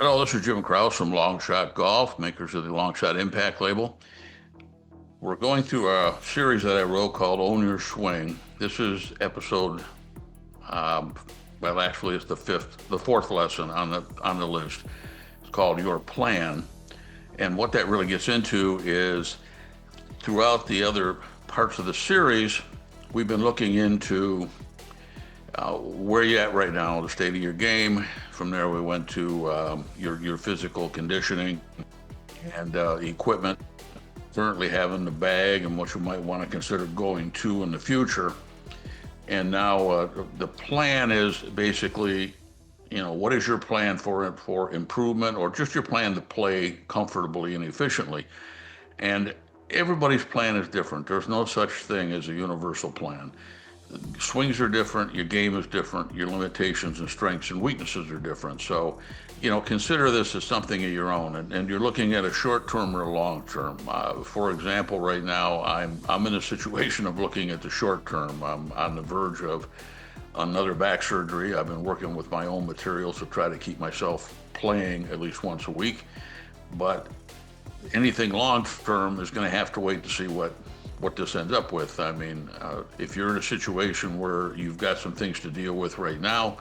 Hello, this is Jim Krause from Long Shot Golf, makers of the Long Shot Impact label. We're going through a series that I wrote called Own Your Swing. This is episode, um, well, actually, it's the fourth lesson on the list. It's called Your Plan, and what that really gets into is throughout the other parts of the series, we've been looking into where you at right now, the state of your game. From there, we went to your physical conditioning and equipment currently have in the bag and what you might want to consider going to in the future. And now the plan is basically, what is your plan for improvement, or just your plan to play comfortably and efficiently? And everybody's plan is different. There's no such thing as a universal plan. Swings are different, your game is different, your limitations and strengths and weaknesses are different. So, consider this as something of your own, and you're looking at a short term or a long term. For example, right now I'm in a situation of looking at the short term. I'm on the verge of another back surgery. I've been working with my own materials to try to keep myself playing at least once a week, but anything long term is going to have to wait to see what this ends up with. I mean, if you're in a situation where you've got some things to deal with right now,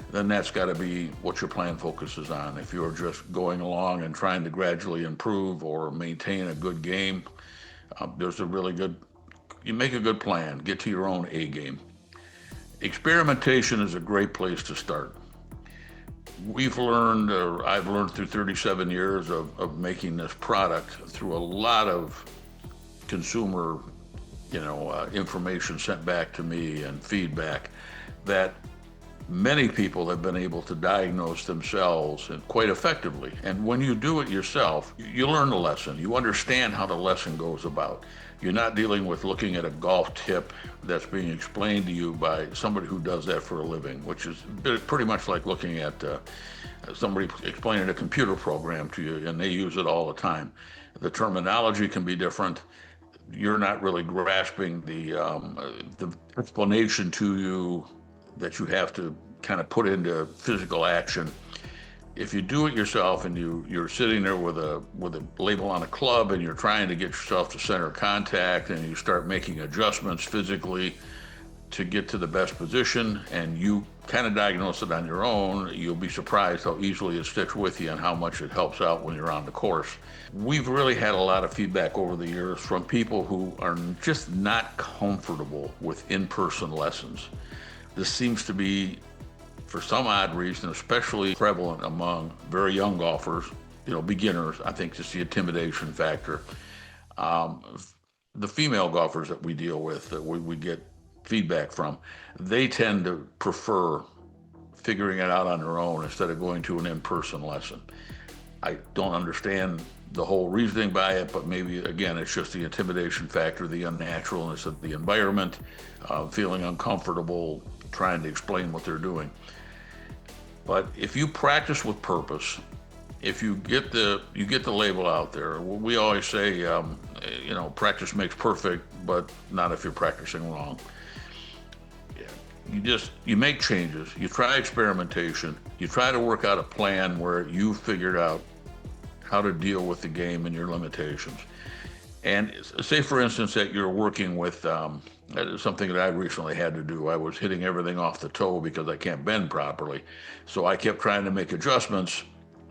then that's got to be what your plan focuses on. If you're just going along and trying to gradually improve or maintain a good game, you make a good plan, get to your own A game. Experimentation is a great place to start. I've learned through 37 years of making this product through a lot of consumer, information sent back to me and feedback, that many people have been able to diagnose themselves and quite effectively. And when you do it yourself, you learn the lesson. You understand how the lesson goes about. You're not dealing with looking at a golf tip that's being explained to you by somebody who does that for a living, which is pretty much like looking at somebody explaining a computer program to you, and they use it all the time. The terminology can be different. You're not really grasping the explanation to you that you have to kind of put into physical action. If you do it yourself and you're sitting there with a label on a club and you're trying to get yourself to center contact and you start making adjustments physically to get to the best position, and you kind of diagnose it on your own, you'll be surprised how easily it sticks with you and how much it helps out when you're on the course. We've really had a lot of feedback over the years from people who are just not comfortable with in-person lessons. This seems to be, for some odd reason, especially prevalent among very young golfers, beginners. I think just the intimidation factor. The female golfers that we deal with, that we get feedback from, they tend to prefer figuring it out on their own instead of going to an in-person lesson. I don't understand the whole reasoning by it, but maybe, again, it's just the intimidation factor, the unnaturalness of the environment, feeling uncomfortable trying to explain what they're doing. But if you practice with purpose, if you get the label out there, we always say, practice makes perfect, but not if you're practicing wrong. You make changes, you try experimentation, you try to work out a plan where you figured out how to deal with the game and your limitations. And say, for instance, that you're working with something that I recently had to do. I was hitting everything off the toe because I can't bend properly. So I kept trying to make adjustments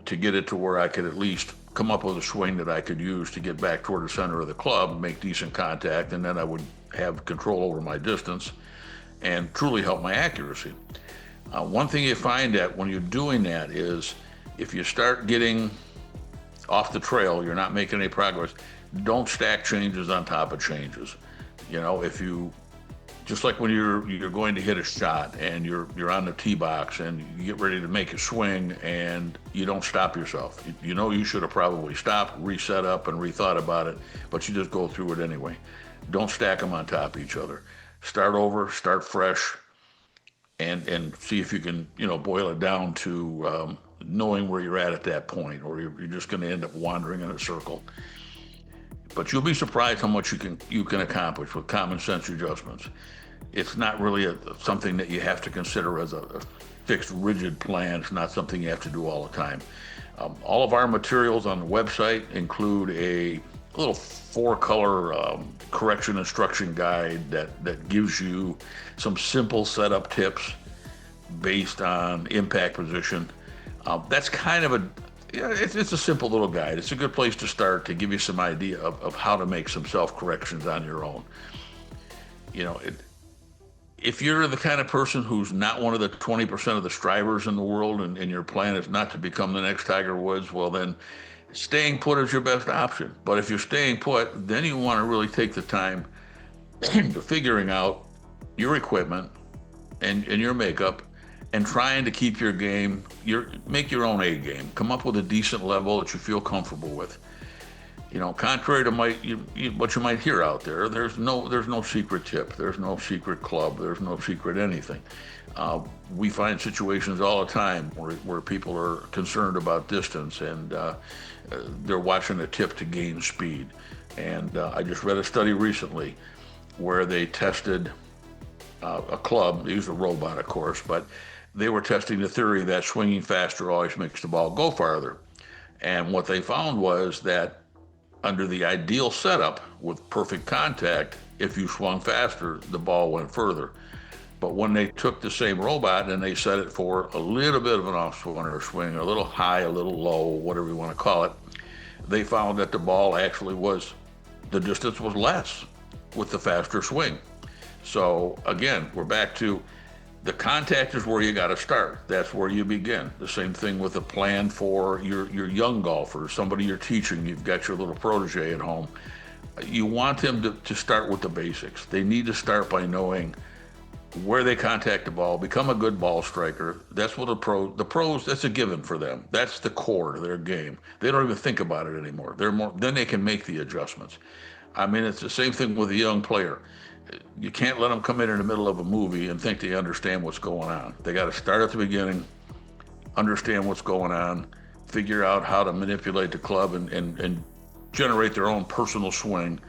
to get it to where I could at least come up with a swing that I could use to get back toward the center of the club, make decent contact, and then I would have control over my distance and truly help my accuracy. One thing you find that when you're doing that is, if you start getting off the trail, you're not making any progress, don't stack changes on top of changes. If you, just like when you're going to hit a shot and you're on the tee box and you get ready to make a swing and you don't stop yourself. You should have probably stopped, reset up, and rethought about it, but you just go through it anyway. Don't stack them on top of each other. Start over, start fresh, and see if you can, boil it down to knowing where you're at that point, or you're just going to end up wandering in a circle. But you'll be surprised how much you can accomplish with common sense adjustments. It's not really something that you have to consider as a fixed, rigid plan. It's not something you have to do all the time. All of our materials on the website include a little four-color correction instruction guide that gives you some simple setup tips based on impact position. That's kind of it's a simple little guide. It's a good place to start to give you some idea of how to make some self-corrections on your own. You know, if you're the kind of person who's not one of the 20% of the strivers in the world and your plan is not to become the next Tiger Woods, well, then staying put is your best option. But if you're staying put, then you want to really take the time to figuring out your equipment and your makeup and trying to keep your game, make your own A game. Come up with a decent level that you feel comfortable with. You know, contrary to what you might hear out there, there's no secret tip, there's no secret club, there's no secret anything. We find situations all the time where people are concerned about distance and they're watching a tip to gain speed. And I just read a study recently where they tested a club. They used a robot, of course, but they were testing the theory that swinging faster always makes the ball go farther. And what they found was that under the ideal setup with perfect contact, if you swung faster, the ball went further. But when they took the same robot and they set it for a little bit of an off-swing or swing, a little high, a little low, whatever you want to call it, they found that the ball actually the distance was less with the faster swing. So again, we're back to the contact is where you got to start. That's where you begin. The same thing with a plan for your young golfer, somebody you're teaching. You've got your little protege at home. You want them to start with the basics. They need to start by knowing where they contact the ball, become a good ball striker. That's what the pros, that's a given for them. That's the core to their game. They don't even think about it anymore. Then they can make the adjustments. I mean, it's the same thing with a young player. You can't let them come in the middle of a movie and think they understand what's going on. They got to start at the beginning, understand what's going on, figure out how to manipulate the club and generate their own personal swing,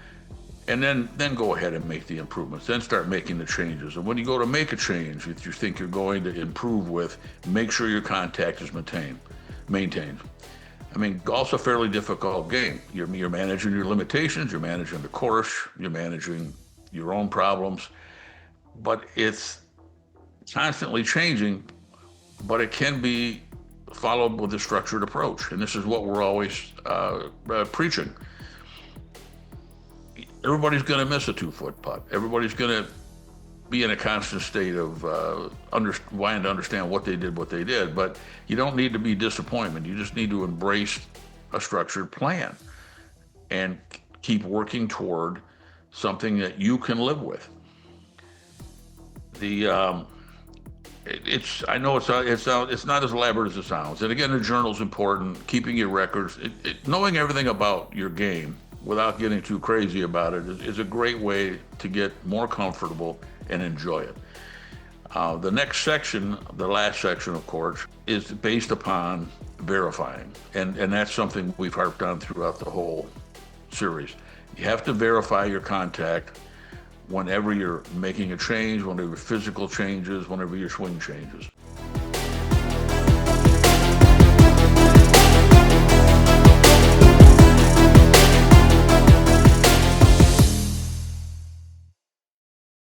and then go ahead and make the improvements. Then start making the changes. And when you go to make a change, if you think you're going to improve with, make sure your contact is maintained. I mean, golf's a fairly difficult game. You're managing your limitations, you're managing the course, you're managing your own problems, but it's constantly changing, but it can be followed with a structured approach. And this is what we're always preaching. Everybody's going to miss a 2-foot putt. Everybody's going to be in a constant state of wanting to understand what they did, but you don't need to be disappointed. You just need to embrace a structured plan and keep working toward something that you can live with. I know it's not as elaborate as it sounds. And again, the journal's important. Keeping your records, knowing everything about your game without getting too crazy about it is a great way to get more comfortable and enjoy it. The next section, the last section, of course, is based upon verifying, and that's something we've harped on throughout the whole series. You have to verify your contact whenever you're making a change, whenever physical changes, whenever your swing changes.